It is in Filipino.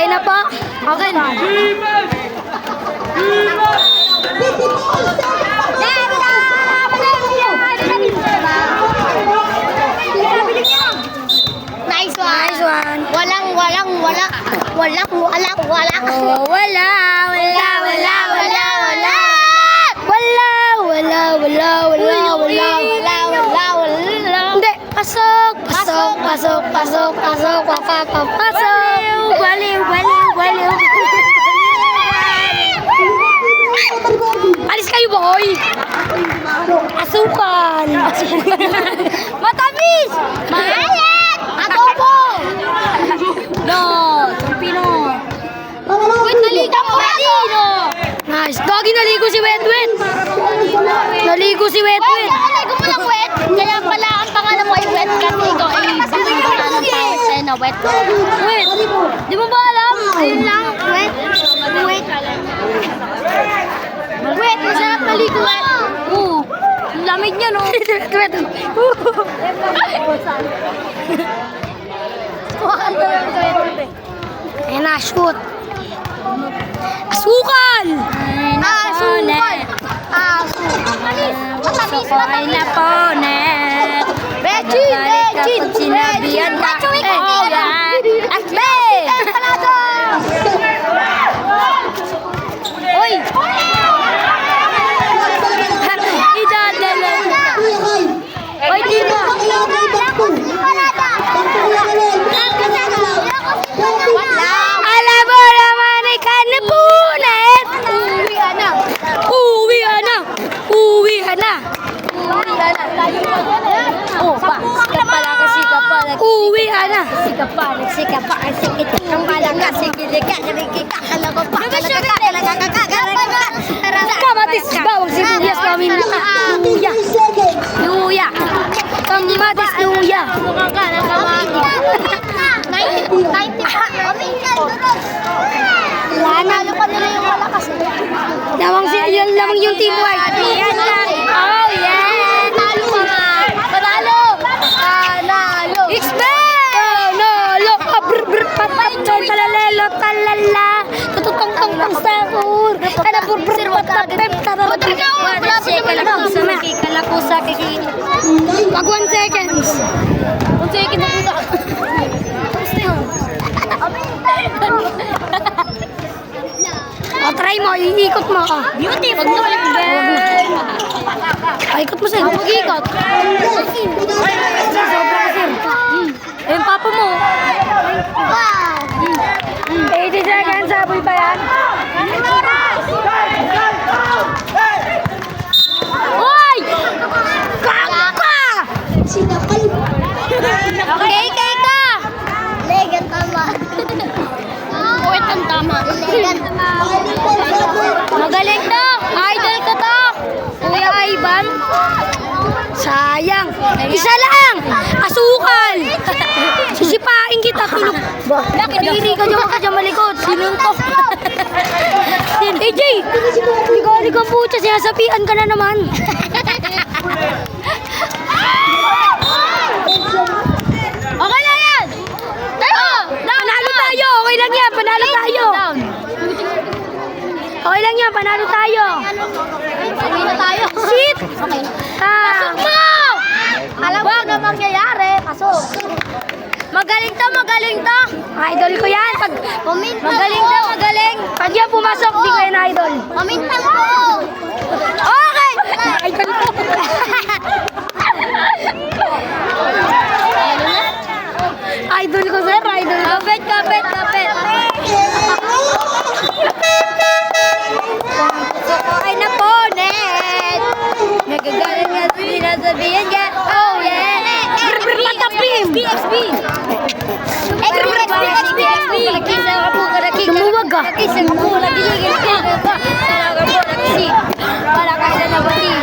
Okay na po. Okay na. Nice one. Nice one. Wala. Oh, wala. Hindi. Pasok. Baliw. Alis kayo, boy. Asukan. Matamis. Maalat! Adobo! No, Pino. Wait, naliga mo no? Nice. Gagi, naligo si Wetwet. Wait, naligo mo ng wet. Kaya pala ang pangalan mo ay wet kasi ikaw ay pangalanan ng tao na wet. Wait. Di mo ba alam? Ayun lang, wet. Wet, masarap naligo wet. Oo. Ang lamig niya, no? Wet. Ayan na, shoot. Asukan! Matamis. Ay na po, net. Pag sinabihan ka, oh, yan. Asbe! Uy! Idadala. Uy, dito. Alam mo naman, ikaw na punit. Uwi na. Oh, pa. Uwi na. Nagsikap pa, ang sikit ng balaga, sigilika, nagkika, kalago pa, Kamatis, bawang sibuyas, pamilya. Luya. Kamatis, luya. Nanalo pa nila yung malakas. Lamang yung team white. Yan lang. Oh, yeah. Talo ka nga. Panalo. Panalo. Nalo. Talalelo, talala. Tututong-tong sahur. Ana burbur patapem tararot. Kalapusa kiki. Pag 1 seconds. 1 second na puta. Try mo, iikot mo. Beauty. Pag nulit, ikot mo sa'yo. Mag-ikot. Sobra kasi. Eh, yung papa mo. Wow. 80 seconds, saboy pa yan. Hoy! Kaka! Okay, ka. Legan tama. Wait, ang tama. Legan tama. Magaling to! Idol ko to! Kuya Ivan. Sayang. Isa lang! Asukal! Sisipain kita, tulog. Kadiri ka dyan malikot. Sinuntok. AJ! Ligo ang pucha, sinasapian ka na naman. Okay na yan. Tayo. Panalo tayo! Okay lang yan, panalo tayo! Okay lang yan, panalo tayo! Sabi na tayo. Sit! Okay. Ah! Mo! Alam mo na mangyayari. Pasok. Magaling to! Idol ko yan! Pag Pamintang magaling! Pag yan pumasok, di ko yan idol. Pamintang mo. Okay! Idol ko! Idol ko, sir! Idol ko! Kapit! Ay na po, net! Nagagaling nga sinasabihin ka. Oh, yeah! Patapim! XP! Lumuwag ka! Wala kayo na labati.